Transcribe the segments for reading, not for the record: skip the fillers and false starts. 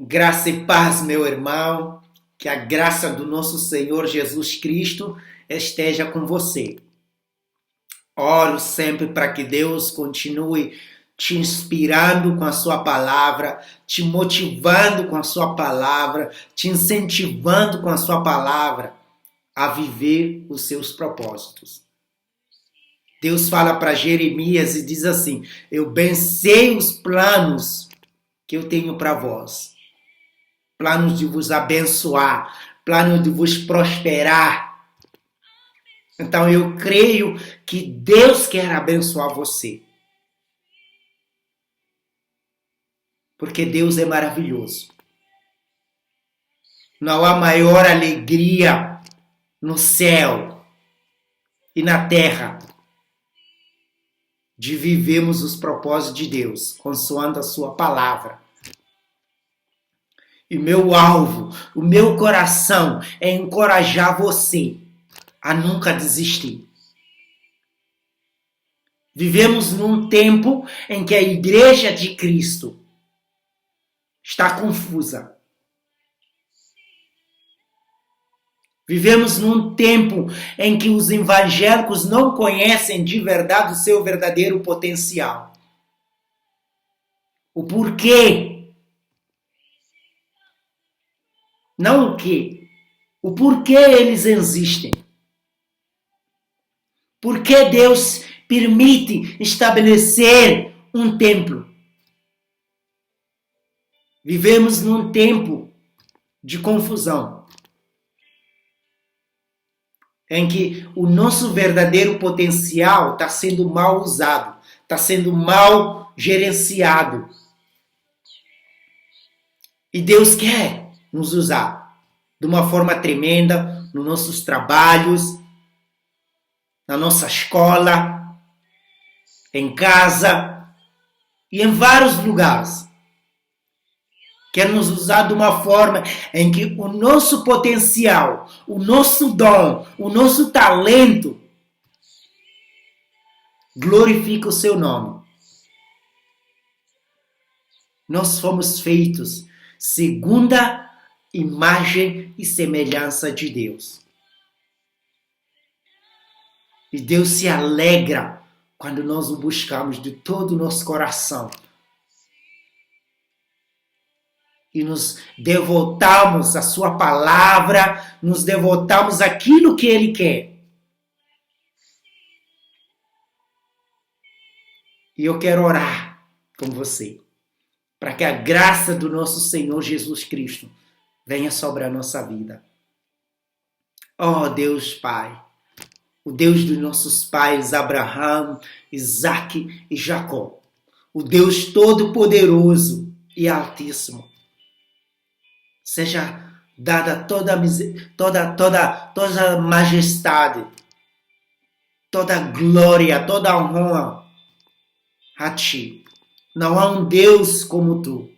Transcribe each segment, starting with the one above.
Graça e paz, meu irmão, que a graça do nosso Senhor Jesus Cristo esteja com você. Oro sempre para que Deus continue te inspirando com a sua palavra, te motivando com a sua palavra, te incentivando com a sua palavra a viver os seus propósitos. Deus fala para Jeremias e diz assim: eu bem sei os planos que eu tenho para vós. Planos de vos abençoar, planos de vos prosperar. Então eu creio que Deus quer abençoar você. Porque Deus é maravilhoso. Não há maior alegria no céu e na terra de vivermos os propósitos de Deus, consoante a sua palavra. E meu alvo, o meu coração é encorajar você a nunca desistir. Vivemos num tempo em que a igreja de Cristo está confusa. Vivemos num tempo em que os evangélicos não conhecem de verdade o seu verdadeiro potencial. O porquê. Não o quê. O porquê eles existem. Por que Deus permite estabelecer um templo? Vivemos num tempo de confusão, em que o nosso verdadeiro potencial está sendo mal usado, está sendo mal gerenciado. E Deus quer nos usar de uma forma tremenda nos nossos trabalhos, na nossa escola, em casa e em vários lugares. Quer nos usar de uma forma em que o nosso potencial, o nosso dom, o nosso talento glorifica o seu nome. Nós fomos feitos segundo a imagem e semelhança de Deus. E Deus se alegra quando nós o buscamos de todo o nosso coração. E nos devotamos à sua palavra, nos devotamos àquilo que Ele quer. E eu quero orar com você, para que a graça do nosso Senhor Jesus Cristo venha sobre a nossa vida. Oh Deus Pai, o Deus dos nossos pais Abraão, Isaque e Jacó, o Deus Todo-Poderoso e Altíssimo, seja dada toda a majestade, toda a glória, toda a honra a Ti. Não há um Deus como Tu.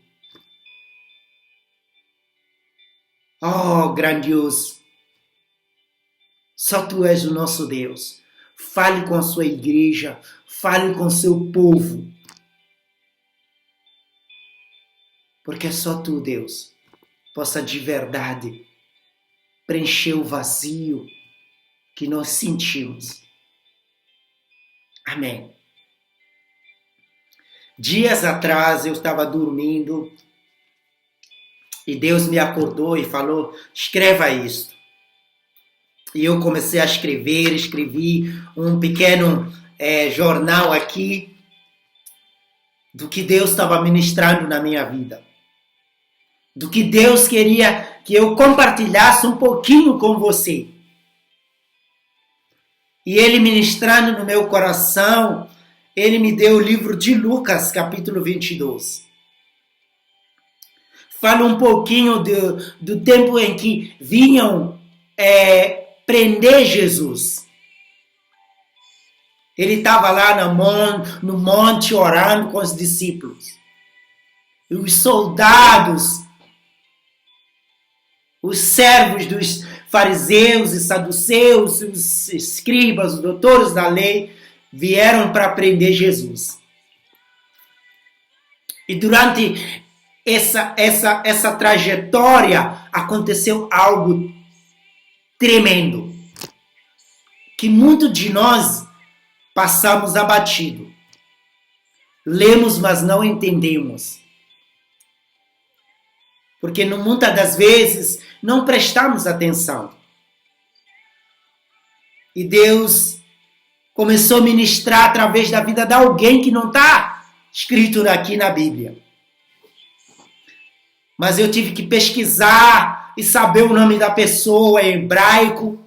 Oh, grandioso. Só Tu és o nosso Deus. Fale com a sua igreja, fale com o seu povo. Porque só Tu, Deus, possa de verdade preencher o vazio que nós sentimos. Amém. Dias atrás eu estava dormindo e Deus me acordou e falou: escreva isto. E eu comecei a escrevi um pequeno jornal aqui do que Deus estava ministrando na minha vida. Do que Deus queria que eu compartilhasse um pouquinho com você. E Ele ministrando no meu coração, Ele me deu o livro de Lucas, capítulo 22. Fala um pouquinho do tempo em que vinham prender Jesus. Ele estava lá no monte orando com os discípulos. E os soldados, os servos dos fariseus e saduceus, os escribas, os doutores da lei, vieram para prender Jesus. E durante essa trajetória, aconteceu algo tremendo, que muitos de nós passamos abatido. Lemos, mas não entendemos. Porque muitas das vezes não prestamos atenção. E Deus começou a ministrar através da vida de alguém que não está escrito aqui na Bíblia. Mas eu tive que pesquisar e saber o nome da pessoa em hebraico.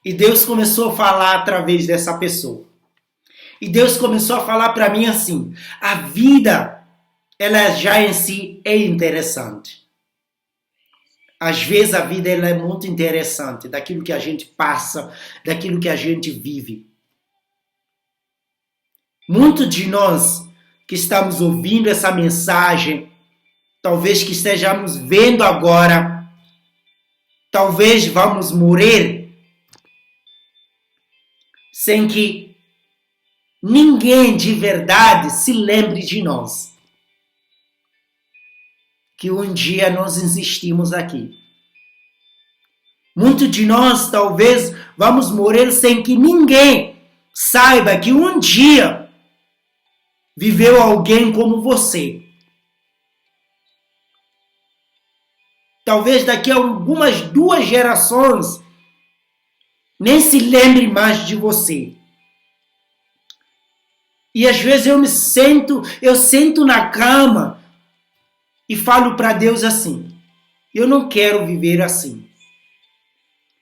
E Deus começou a falar através dessa pessoa. E Deus começou a falar para mim assim: a vida, ela já em si é interessante. Às vezes a vida ela é muito interessante, daquilo que a gente passa, daquilo que a gente vive. Muitos de nós que estamos ouvindo essa mensagem, talvez que estejamos vendo agora, talvez vamos morrer sem que ninguém de verdade se lembre de nós. Que um dia nós existimos aqui. Muitos de nós talvez vamos morrer sem que ninguém saiba que um dia viveu alguém como você. Talvez daqui a algumas 2 gerações nem se lembre mais de você. E às vezes eu sento na cama e falo para Deus assim: eu não quero viver assim.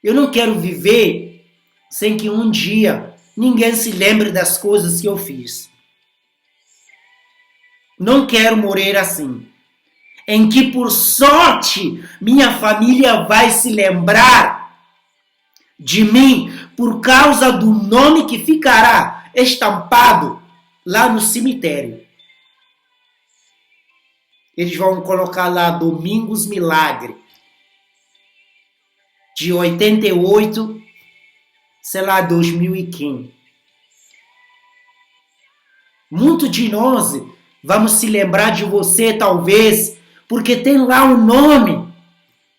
Eu não quero viver sem que um dia ninguém se lembre das coisas que eu fiz. Não quero morrer assim. Em que, por sorte, minha família vai se lembrar de mim por causa do nome que ficará estampado lá no cemitério. Eles vão colocar lá Domingos Milagre, de 88, sei lá, 2015. Muitos de nós vamos se lembrar de você, talvez, porque tem lá o nome.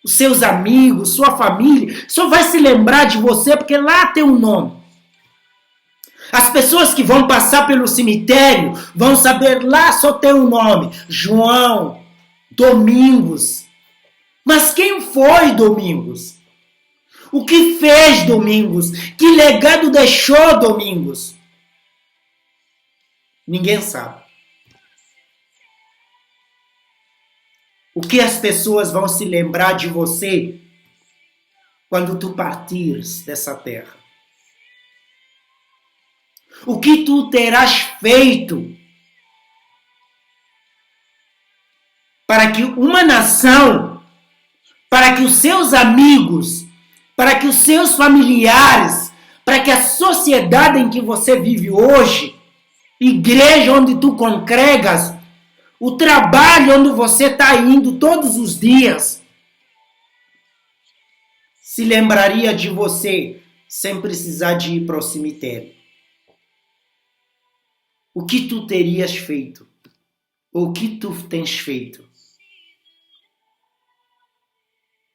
Os seus amigos, sua família, só vai se lembrar de você porque lá tem o nome. As pessoas que vão passar pelo cemitério vão saber, lá só tem o nome: João, Domingos. Mas quem foi Domingos? O que fez Domingos? Que legado deixou Domingos? Ninguém sabe. O que as pessoas vão se lembrar de você quando tu partires dessa terra? O que tu terás feito para que uma nação, para que os seus amigos, para que os seus familiares, para que a sociedade em que você vive hoje, igreja onde tu congregas, o trabalho onde você está indo todos os dias, se lembraria de você sem precisar de ir para o cemitério? O que tu terias feito? Ou o que tu tens feito?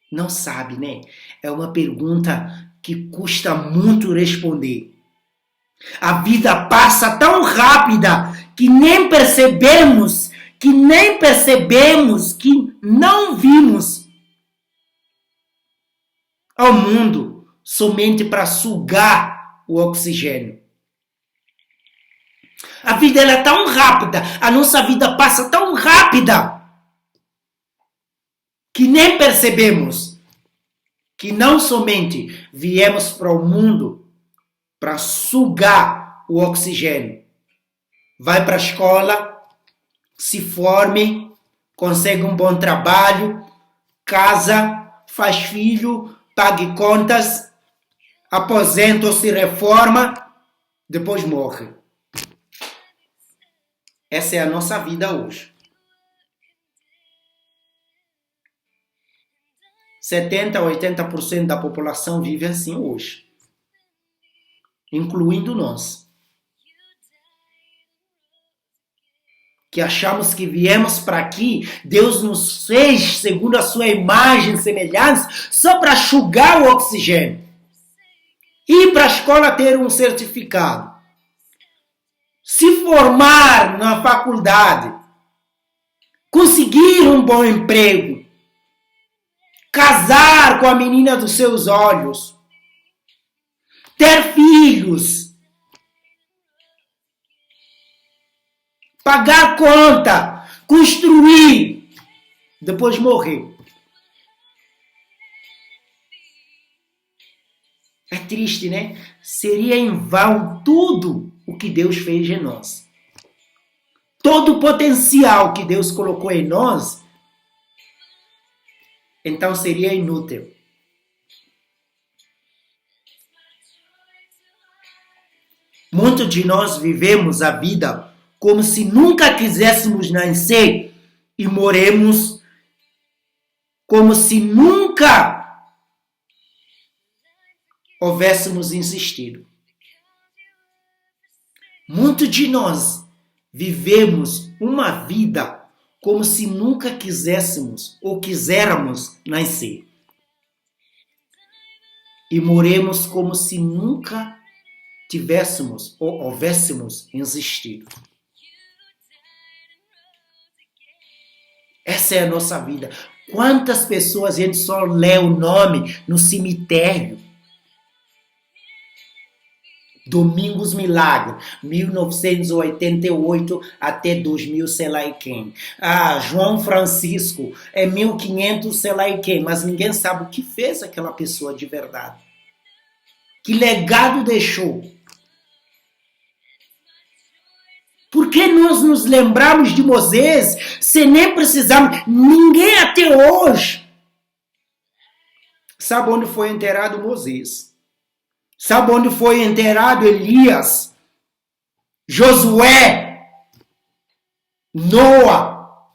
Não sabe, né? É uma pergunta que custa muito responder. A vida passa tão rápida que nem percebemos, que não vimos ao mundo somente para sugar o oxigênio. A vida ela é tão rápida, a nossa vida passa tão rápida que nem percebemos que não somente viemos para o mundo para sugar o oxigênio. Vai para a escola, se forme, consegue um bom trabalho, casa, faz filho, pague contas, aposenta ou se reforma, depois morre. Essa é a nossa vida hoje. 70% a 80% da população vive assim hoje, incluindo nós. que achamos que viemos para aqui, Deus nos fez segundo a sua imagem e semelhança, só para sugar o oxigênio. Ir para a escola ter um certificado. Se formar na faculdade. Conseguir um bom emprego. Casar com a menina dos seus olhos. Ter filhos. Pagar conta. Construir. Depois morrer. É triste, né? Seria em vão tudo o que Deus fez em nós. Todo o potencial que Deus colocou em nós, então seria inútil. Muitos de nós vivemos a vida como se nunca quiséssemos nascer e morremos como se nunca houvéssemos insistido. Muitos de nós vivemos uma vida como se nunca quiséssemos ou quiséramos nascer. E morremos como se nunca tivéssemos ou houvéssemos insistido. Essa é a nossa vida. Quantas pessoas a gente só lê o nome no cemitério? Domingos Milagre, 1988 até 2000, sei lá e quem. João Francisco, 1500, sei lá e quem. Mas ninguém sabe o que fez aquela pessoa de verdade. Que legado deixou. Por que nós nos lembramos de Moisés se nem precisamos? Ninguém até hoje sabe onde foi enterrado Moisés. Sabe onde foi enterrado Elias, Josué, Noa,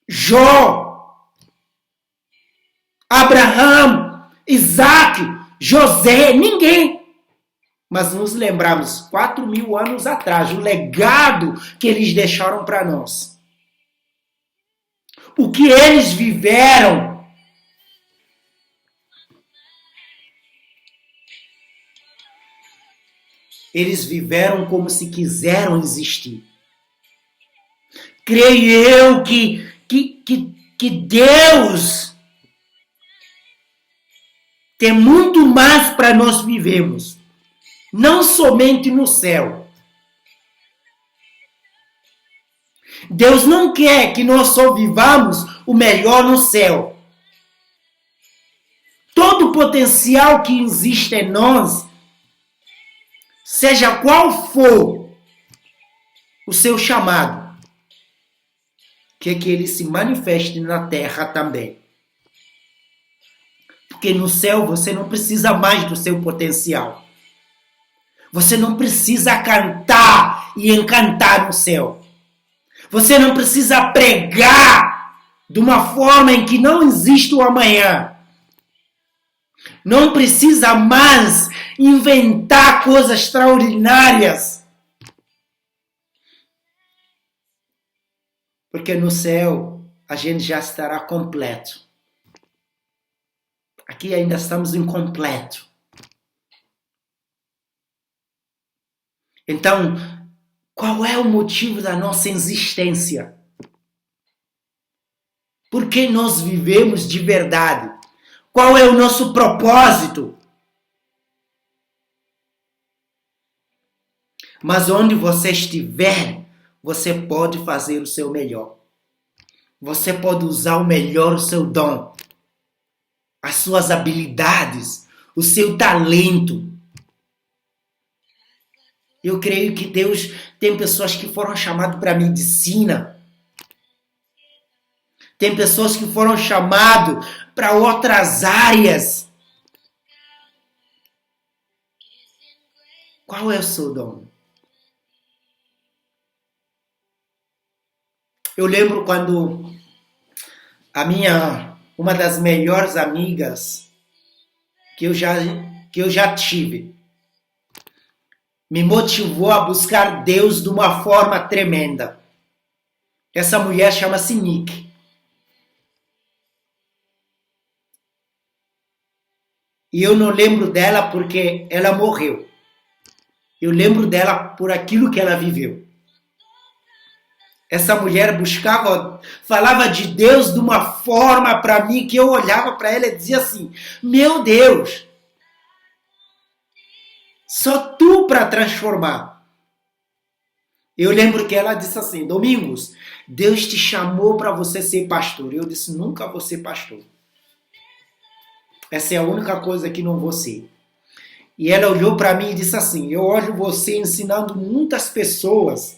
Jó, Abraão, Isaac, José? Ninguém. Mas nos lembramos, 4.000 anos atrás, o legado que eles deixaram para nós. O que eles viveram. Eles viveram como se quiseram existir. Creio eu que Deus tem muito mais para nós vivermos. Não somente no céu. Deus não quer que nós só vivamos o melhor no céu. Todo o potencial que existe em nós, seja qual for o seu chamado, que ele se manifeste na terra também. Porque no céu você não precisa mais do seu potencial. Você não precisa cantar e encantar no céu. Você não precisa pregar de uma forma em que não existe o amanhã. Não precisa mais inventar coisas extraordinárias. Porque no céu a gente já estará completo. Aqui ainda estamos incompleto. Então, qual é o motivo da nossa existência? Por que nós vivemos de verdade? Qual é o nosso propósito? Mas onde você estiver, você pode fazer o seu melhor. Você pode usar o melhor o seu dom, as suas habilidades, o seu talento. Eu creio que Deus tem pessoas que foram chamadas para a medicina. Tem pessoas que foram chamadas para outras áreas. Qual é o seu dom? Eu lembro quando uma das melhores amigas que eu já tive, me motivou a buscar Deus de uma forma tremenda. Essa mulher chama-se Nick. E eu não lembro dela porque ela morreu. Eu lembro dela por aquilo que ela viveu. Essa mulher falava de Deus de uma forma para mim que eu olhava para ela e dizia assim: meu Deus, só tu para transformar. Eu lembro que ela disse assim: Domingos, Deus te chamou para você ser pastor. Eu disse: nunca vou ser pastor. Essa é a única coisa que não vou ser. E ela olhou para mim e disse assim: eu olho você ensinando muitas pessoas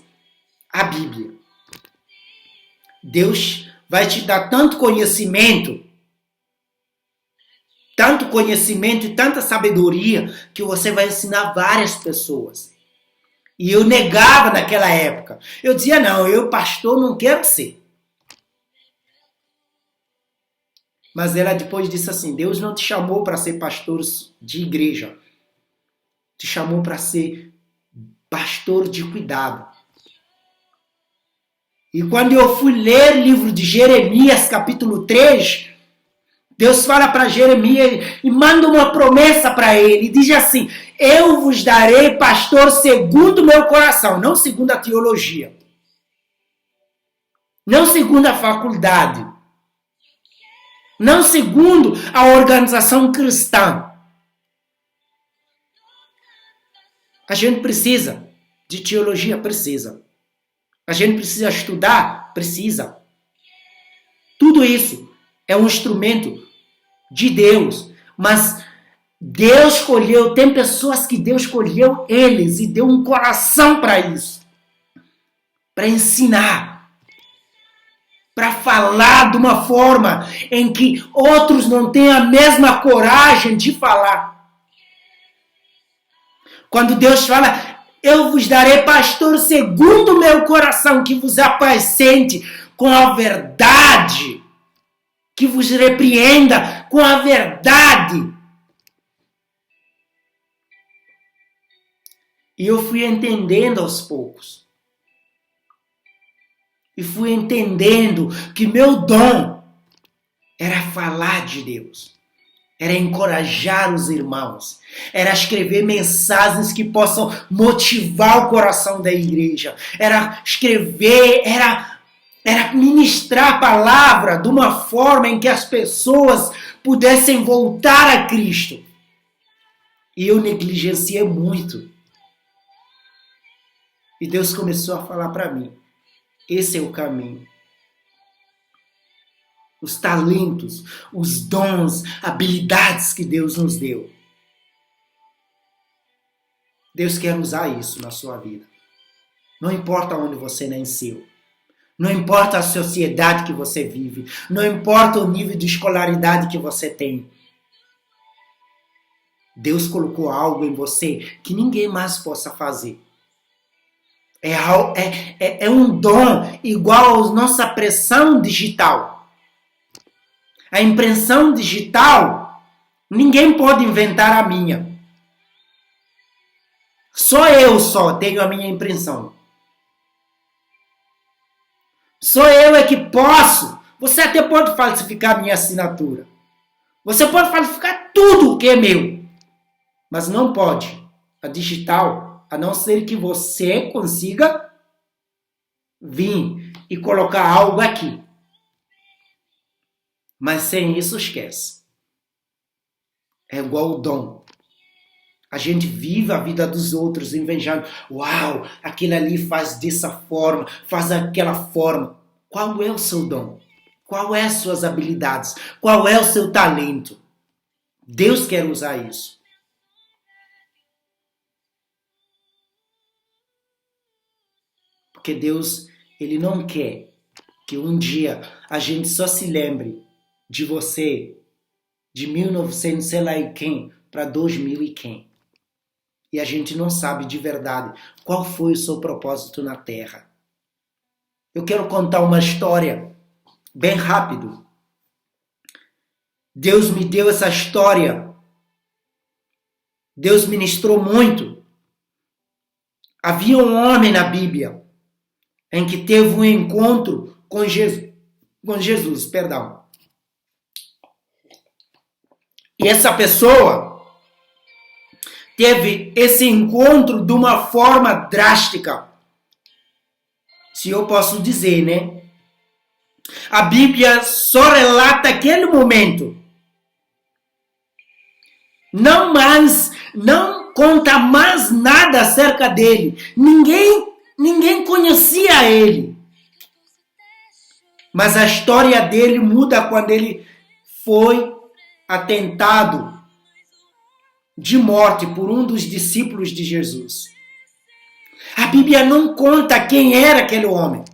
a Bíblia. Deus vai te dar tanto conhecimento e tanta sabedoria que você vai ensinar várias pessoas. E eu negava naquela época. Eu dizia: não, eu pastor não quero ser. Mas ela depois disse assim: Deus não te chamou para ser pastor de igreja. Te chamou para ser pastor de cuidado. E quando eu fui ler o livro de Jeremias, capítulo 3, Deus fala para Jeremias e manda uma promessa para ele. E diz assim: eu vos darei pastor segundo o meu coração, não segundo a teologia. Não segundo a faculdade. Não segundo a organização cristã. A gente precisa de teologia, precisa. A gente precisa estudar, precisa. Tudo isso é um instrumento de Deus, mas Deus escolheu, tem pessoas que Deus escolheu eles e deu um coração para isso. Para ensinar. Para falar de uma forma em que outros não têm a mesma coragem de falar. Quando Deus fala: eu vos darei pastor segundo o meu coração, que vos apacente com a verdade, que vos repreenda com a verdade. E eu fui entendendo aos poucos. E fui entendendo que meu dom era falar de Deus. Era encorajar os irmãos. Era escrever mensagens que possam motivar o coração da igreja. Era escrever, era ministrar a palavra de uma forma em que as pessoas pudessem voltar a Cristo. E eu negligenciei muito. E Deus começou a falar para mim: esse é o caminho. Os talentos, os dons, habilidades que Deus nos deu. Deus quer usar isso na sua vida. Não importa onde você nasceu. Não importa a sociedade que você vive. Não importa o nível de escolaridade que você tem. Deus colocou algo em você que ninguém mais possa fazer. É um dom igual à nossa pressão digital. A impressão digital, ninguém pode inventar a minha. Só eu tenho a minha impressão. Só eu é que posso. Você até pode falsificar a minha assinatura. Você pode falsificar tudo que é meu. Mas não pode a digital, a não ser que você consiga vir e colocar algo aqui. Mas sem isso, esquece. É igual o dom. A gente vive a vida dos outros invejando. Uau, aquele ali faz dessa forma, faz aquela forma. Qual é o seu dom? Qual é as suas habilidades? Qual é o seu talento? Deus quer usar isso. Porque Deus, Ele não quer que um dia a gente só se lembre de você, de 1900, sei lá e quem, para 2000 e quem. E a gente não sabe de verdade qual foi o seu propósito na Terra. Eu quero contar uma história bem rápido. Deus me deu essa história. Deus ministrou muito. Havia um homem na Bíblia em que teve um encontro com Jesus, perdão. E essa pessoa teve esse encontro de uma forma drástica, se eu posso dizer, né? A Bíblia só relata aquele momento. Não conta mais nada acerca dele. Ninguém conhecia ele. Mas a história dele muda quando ele foi atentado de morte por um dos discípulos de Jesus. A Bíblia não conta quem era aquele homem.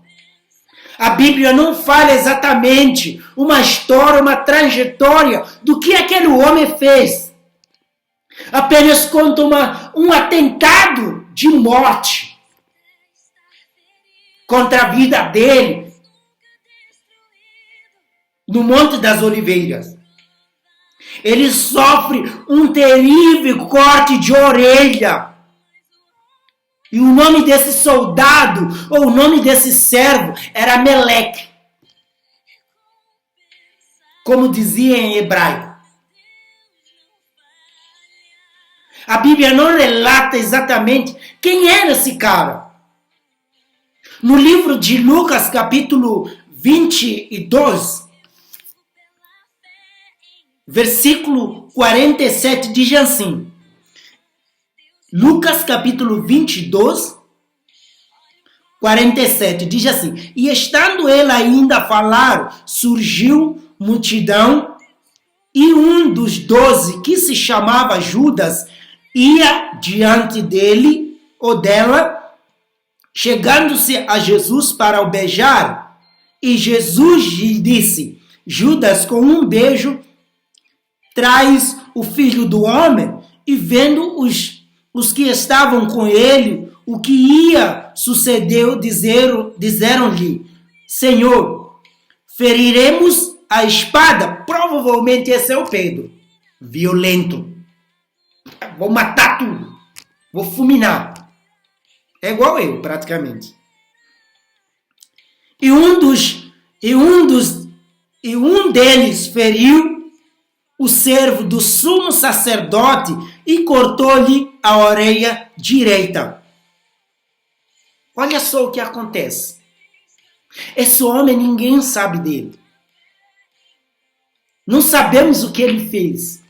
A Bíblia não fala exatamente uma história, uma trajetória do que aquele homem fez. Apenas conta um atentado de morte contra a vida dele no Monte das Oliveiras. Ele sofre um terrível corte de orelha. E o nome desse soldado, ou o nome desse servo, era Meleque. Como dizia em hebraico. A Bíblia não relata exatamente quem era esse cara. No livro de Lucas, capítulo 22, versículo 47, diz assim. Lucas capítulo 22, 47, diz assim: E estando ele ainda a falar, surgiu multidão, e um dos 12, que se chamava Judas, ia diante dele ou dela, chegando-se a Jesus para o beijar. E Jesus lhe disse: Judas, com um beijo, traz o filho do homem. E vendo os que estavam com ele, o que ia suceder, disseram-lhe: Senhor, feriremos a espada? Provavelmente esse é o Pedro, violento. Vou matar tudo, vou fulminar. É igual eu, praticamente. E um deles feriu o servo do sumo sacerdote e cortou-lhe a orelha direita. Olha só o que acontece. Esse homem, ninguém sabe dele. Não sabemos o que ele fez.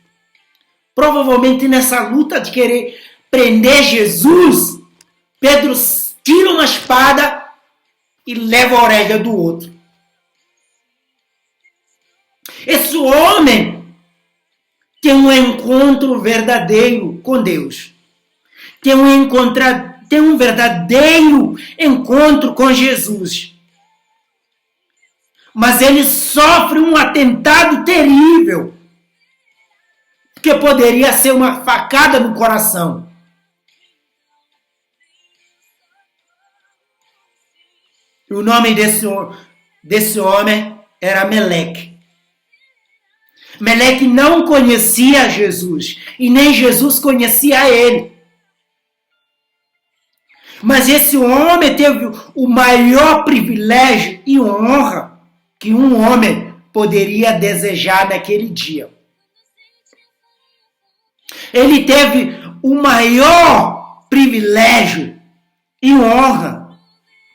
Provavelmente nessa luta de querer prender Jesus, Pedro tira uma espada e leva a orelha do outro. Esse homem tem um encontro verdadeiro com Deus. Tem um verdadeiro encontro com Jesus. Mas ele sofre um atentado terrível, que poderia ser uma facada no coração. O nome desse homem era Meleque. Meleque não conhecia Jesus e nem Jesus conhecia ele. Mas esse homem teve o maior privilégio e honra que um homem poderia desejar naquele dia. Ele teve o maior privilégio e honra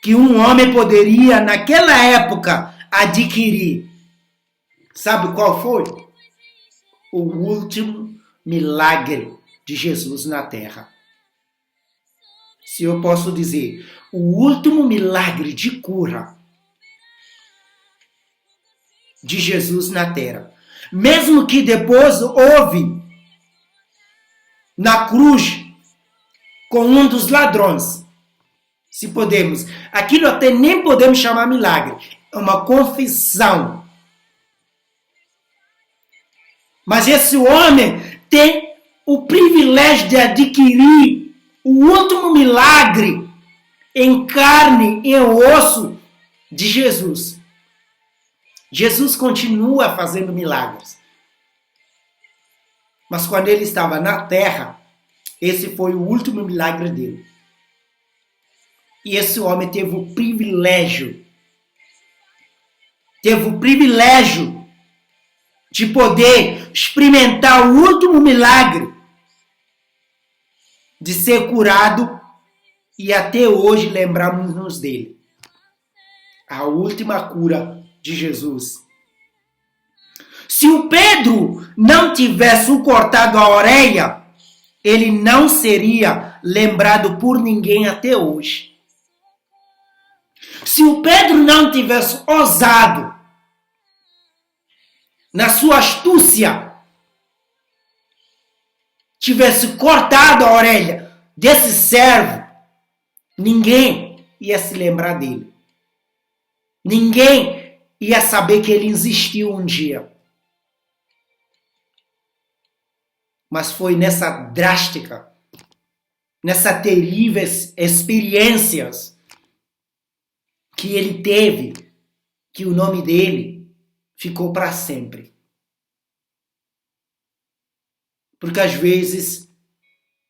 que um homem poderia, naquela época, adquirir. Sabe qual foi? O último milagre de Jesus na terra. Se eu posso dizer, o último milagre de cura de Jesus na terra. Mesmo que depois houve na cruz com um dos ladrões. Se podemos. Aquilo até nem podemos chamar milagre. É uma confissão. Mas esse homem tem o privilégio de adquirir o último milagre em carne e osso de Jesus. Jesus continua fazendo milagres. Mas quando ele estava na terra, esse foi o último milagre dele. E esse homem teve o privilégio de poder experimentar o último milagre, de ser curado, e até hoje lembramos-nos dele. A última cura de Jesus. Se o Pedro não tivesse cortado a orelha, ele não seria lembrado por ninguém até hoje. Se o Pedro não tivesse ousado, na sua astúcia, tivesse cortado a orelha desse servo, ninguém ia se lembrar dele. Ninguém ia saber que ele existiu um dia. Mas foi nessa drástica, nessa terrível experiências que ele teve, que o nome dele ficou para sempre. Porque às vezes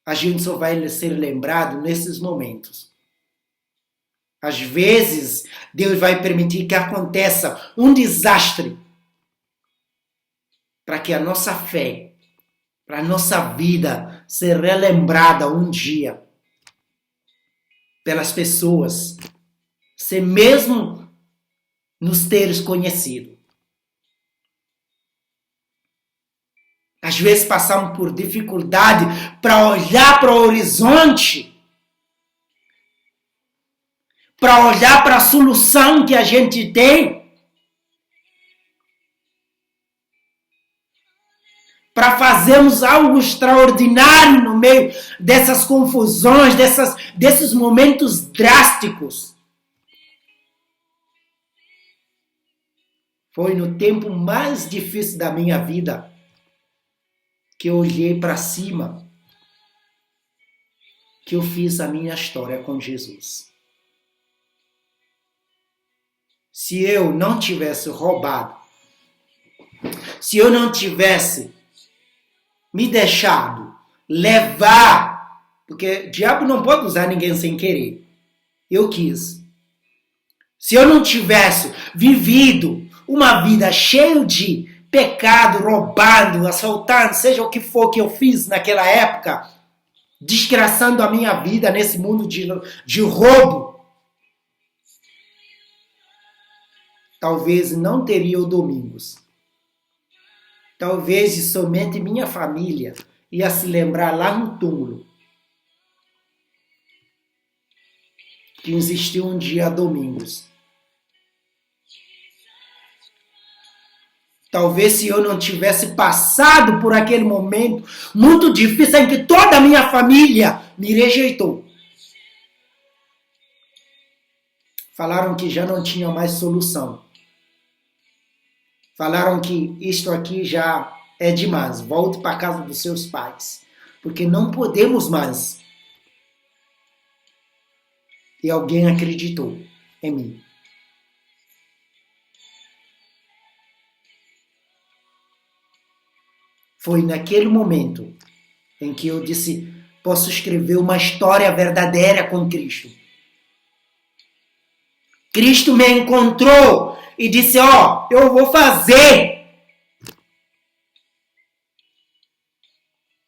a gente só vai ser lembrado nesses momentos. Às vezes Deus vai permitir que aconteça um desastre para que a nossa fé, para a nossa vida ser relembrada um dia pelas pessoas, sem mesmo nos teres conhecido. Às vezes passamos por dificuldade para olhar para o horizonte, para olhar para a solução que a gente tem, para fazermos algo extraordinário no meio dessas confusões, desses momentos drásticos. Foi no tempo mais difícil da minha vida que eu olhei para cima, que eu fiz a minha história com Jesus. Se eu não tivesse roubado, se eu não tivesse me deixado levar, porque o diabo não pode usar ninguém sem querer. Eu quis. Se eu não tivesse vivido uma vida cheia de pecado, roubando, assaltando, seja o que for que eu fiz naquela época, desgraçando a minha vida nesse mundo de roubo, talvez não teria o Domingos. Talvez somente minha família ia se lembrar lá no túmulo que existiu um dia Domingos. Talvez se eu não tivesse passado por aquele momento muito difícil em que toda a minha família me rejeitou. Falaram que já não tinha mais solução. Falaram que isto aqui já é demais. Volte para a casa dos seus pais. Porque não podemos mais. E alguém acreditou em mim. Foi naquele momento em que eu disse, posso escrever uma história verdadeira com Cristo. Cristo me encontrou e disse, eu vou fazer.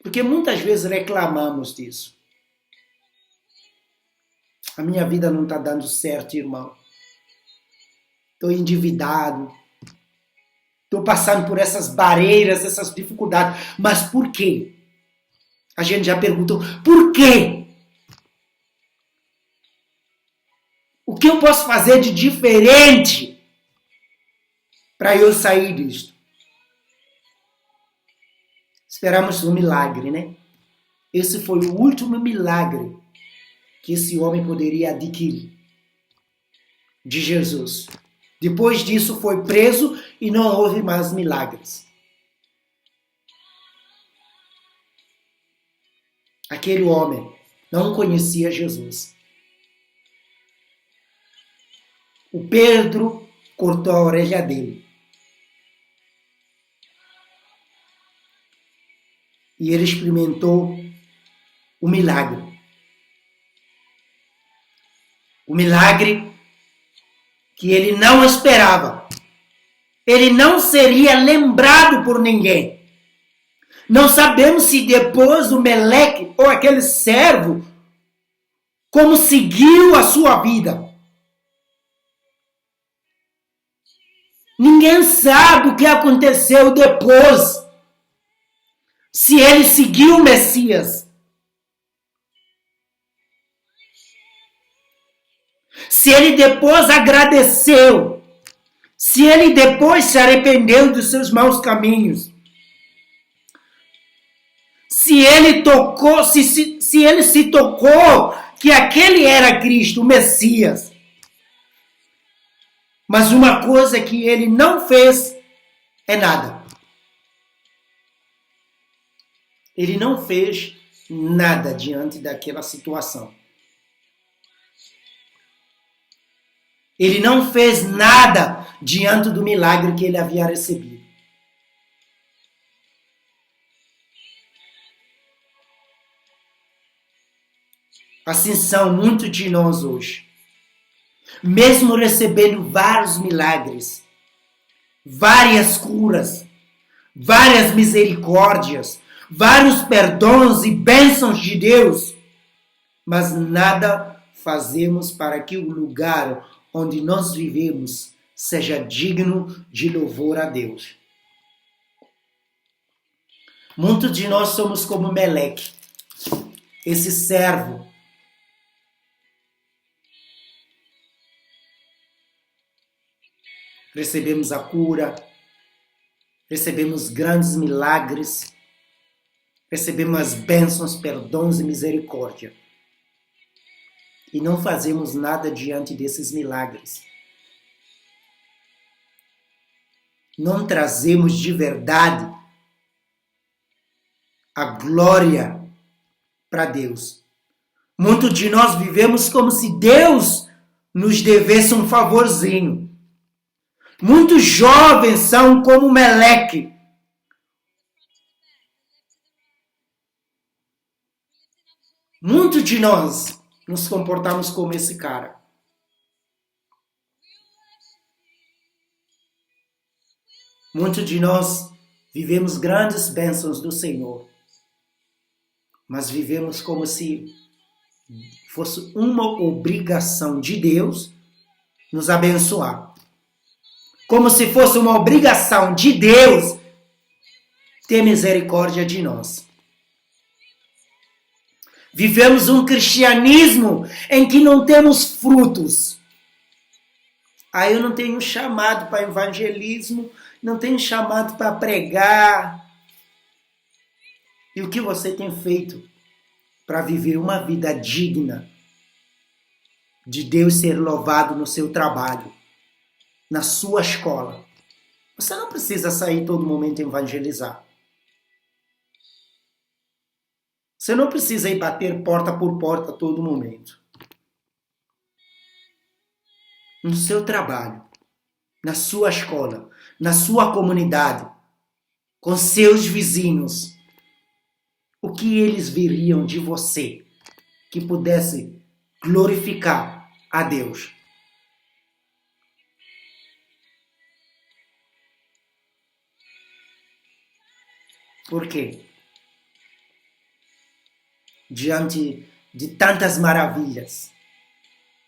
Porque muitas vezes reclamamos disso. A minha vida não está dando certo, irmão. Estou endividado. Estou passando por essas barreiras, essas dificuldades. Mas por quê? A gente já perguntou, por quê? O que eu posso fazer de diferente para eu sair disto? Esperamos um milagre, né? Esse foi o último milagre que esse homem poderia adquirir de Jesus. Depois disso foi preso e não houve mais milagres. Aquele homem não conhecia Jesus. O Pedro cortou a orelha dele. E ele experimentou o milagre. O milagre que ele não esperava. Ele não seria lembrado por ninguém. Não sabemos se depois o Meleque ou aquele servo, como seguiu a sua vida. Ninguém sabe o que aconteceu depois. Se ele seguiu o Messias. Se ele depois agradeceu. Se ele depois se arrependeu dos seus maus caminhos. Se ele tocou, se ele se tocou que aquele era Cristo, o Messias. Mas uma coisa que ele não fez é nada. Ele não fez nada diante daquela situação. Ele não fez nada diante do milagre que ele havia recebido. Assim são muitos de nós hoje. Mesmo recebendo vários milagres, várias curas, várias misericórdias, vários perdões e bênçãos de Deus, mas nada fazemos para que o lugar onde nós vivemos seja digno de louvor a Deus. Muitos de nós somos como Meleque, esse servo. Recebemos a cura, recebemos grandes milagres, recebemos as bênçãos, perdões e misericórdia. E não fazemos nada diante desses milagres. Não trazemos de verdade a glória para Deus. Muitos de nós vivemos como se Deus nos devesse um favorzinho. Muitos jovens são como Meleque. Muitos de nós nos comportamos como esse cara. Muitos de nós vivemos grandes bênçãos do Senhor, mas vivemos como se fosse uma obrigação de Deus nos abençoar. Como se fosse uma obrigação de Deus ter misericórdia de nós. Vivemos um cristianismo em que não temos frutos. Aí eu não tenho chamado para evangelismo, não tenho chamado para pregar. E o que você tem feito para viver uma vida digna de Deus ser louvado no seu trabalho, na sua escola? Você não precisa sair todo momento evangelizar. Você não precisa ir bater porta por porta todo momento. No seu trabalho, na sua escola, na sua comunidade, com seus vizinhos, o que eles veriam de você que pudesse glorificar a Deus? Por quê? Diante de tantas maravilhas,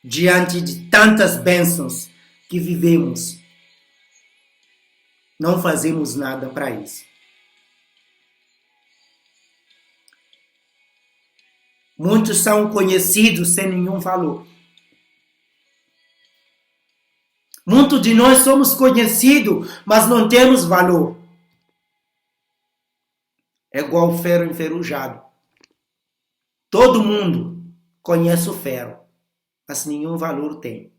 diante de tantas bênçãos que vivemos, não fazemos nada para isso. Muitos são conhecidos sem nenhum valor. Muitos de nós somos conhecidos, mas não temos valor. É igual ferro enferrujado. Todo mundo conhece o ferro, mas nenhum valor tem.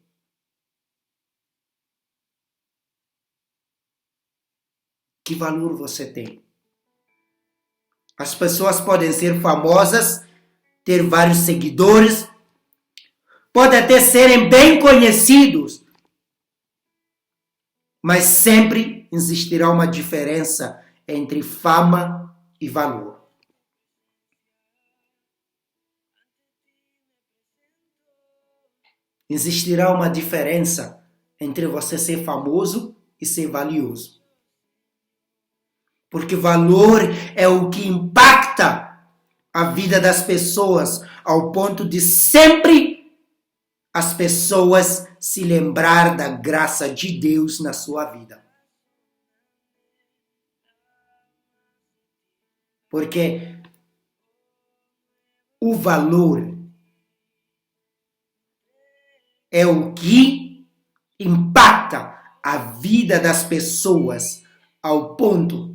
Que valor você tem? As pessoas podem ser famosas, ter vários seguidores, podem até serem bem conhecidos, mas sempre existirá uma diferença entre fama e valor. Existirá uma diferença entre você ser famoso e ser valioso. Porque valor é o que impacta a vida das pessoas ao ponto de sempre as pessoas se lembrar da graça de Deus na sua vida. Porque o valor é o que impacta a vida das pessoas ao ponto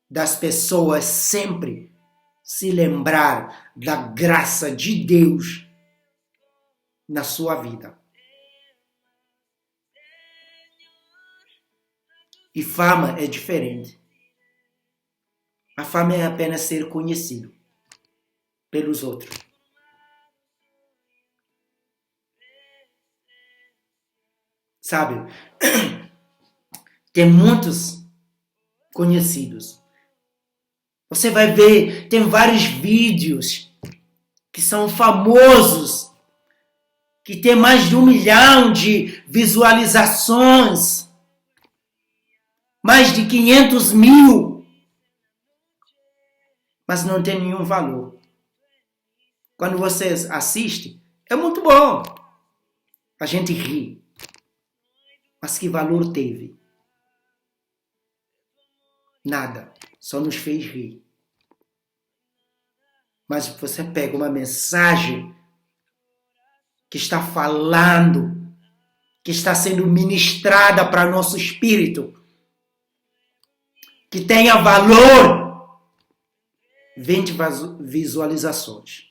das pessoas sempre se lembrar da graça de Deus na sua vida. E fama é diferente. A fama é apenas ser conhecido pelos outros. Sabe? Tem muitos conhecidos. Você vai ver, tem vários vídeos que são famosos, que tem mais de 1 milhão de visualizações, mais de 500 mil, mas não tem nenhum valor. Quando você assiste, é muito bom. A gente ri. Mas que valor teve? Nada. Só nos fez rir. Mas você pega uma mensagem que está falando, que está sendo ministrada para nosso espírito, que tenha valor, 20 visualizações.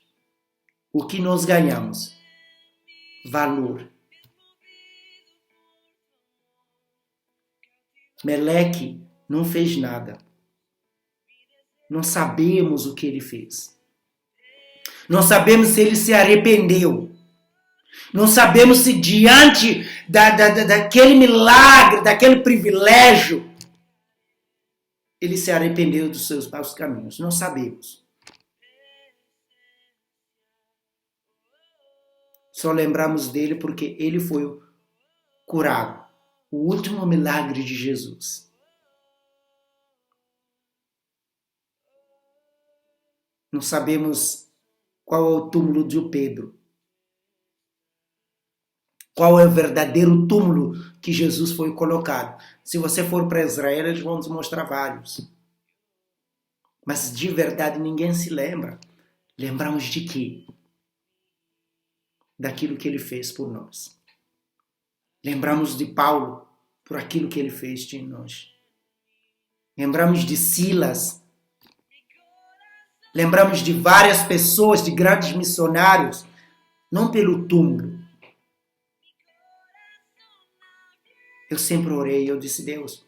O que nós ganhamos? Valor. Meleque não fez nada. Não sabemos o que ele fez. Não sabemos se ele se arrependeu. Não sabemos se diante daquele milagre, daquele privilégio, ele se arrependeu dos seus maus caminhos. Não sabemos. Só lembramos dele porque ele foi curado. O último milagre de Jesus. Não sabemos qual é o túmulo de Pedro. Qual é o verdadeiro túmulo que Jesus foi colocado. Se você for para Israel, eles vão te mostrar vários. Mas de verdade ninguém se lembra. Lembramos de quê? Daquilo que ele fez por nós. Lembramos de Paulo por aquilo que ele fez de nós. Lembramos de Silas. Lembramos de várias pessoas, de grandes missionários, não pelo túmulo. Eu sempre orei, eu disse, Deus,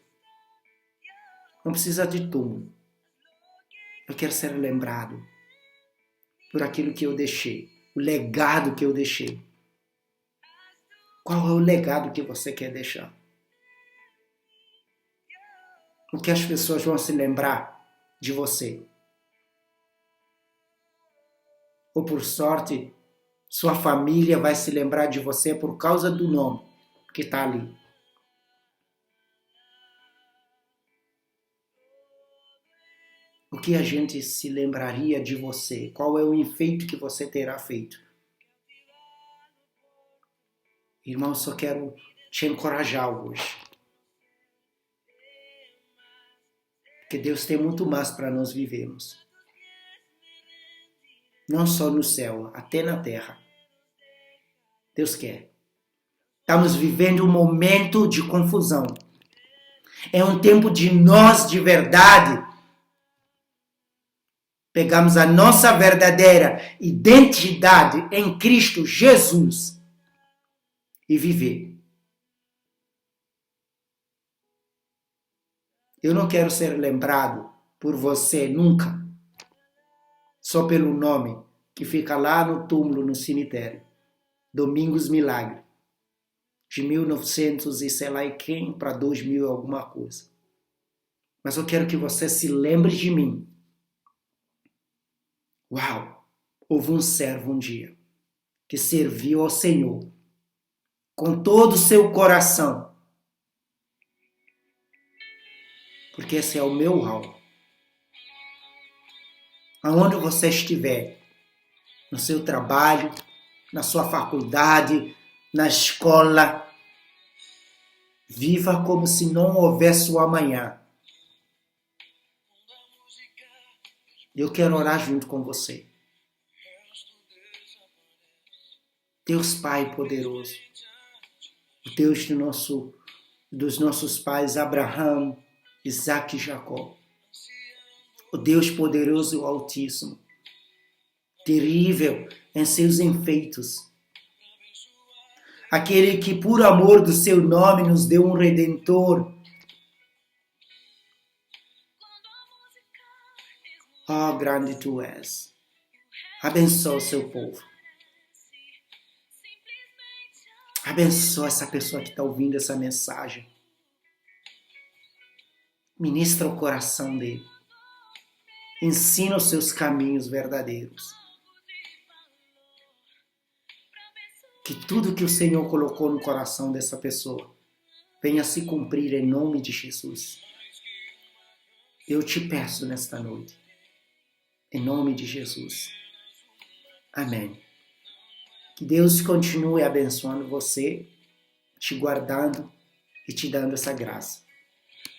não precisa de túmulo. Eu quero ser lembrado por aquilo que eu deixei, o legado que eu deixei. Qual é o legado que você quer deixar? O que as pessoas vão se lembrar de você? Ou por sorte, sua família vai se lembrar de você por causa do nome que está ali. O que a gente se lembraria de você? Qual é o enfeite que você terá feito? Irmão, só quero te encorajar hoje. Que Deus tem muito mais para nós vivermos. Não só no céu, até na terra. Deus quer. Estamos vivendo um momento de confusão. É um tempo de nós, de verdade, pegamos a nossa verdadeira identidade em Cristo Jesus e viver. Eu não quero ser lembrado por você nunca, só pelo nome que fica lá no túmulo, no cemitério. Domingos Milagre. De 1900 e sei lá e quem para 2000 alguma coisa. Mas eu quero que você se lembre de mim. Uau! Houve um servo um dia que serviu ao Senhor com todo o seu coração, porque esse é o meu alvo. Aonde você estiver, no seu trabalho, na sua faculdade, na escola, viva como se não houvesse o amanhã. Eu quero orar junto com você. Deus Pai poderoso, o Deus dos nossos pais Abraão, Isaac e Jacó, o Deus poderoso e altíssimo, terrível em seus enfeitos, aquele que por amor do seu nome nos deu um Redentor. Oh, grande tu és. Abençoa o seu povo. Abençoa essa pessoa que está ouvindo essa mensagem. Ministra o coração dele. Ensina os seus caminhos verdadeiros. Que tudo que o Senhor colocou no coração dessa pessoa venha se cumprir em nome de Jesus. Eu te peço nesta noite. Em nome de Jesus. Amém. Que Deus continue abençoando você, te guardando e te dando essa graça.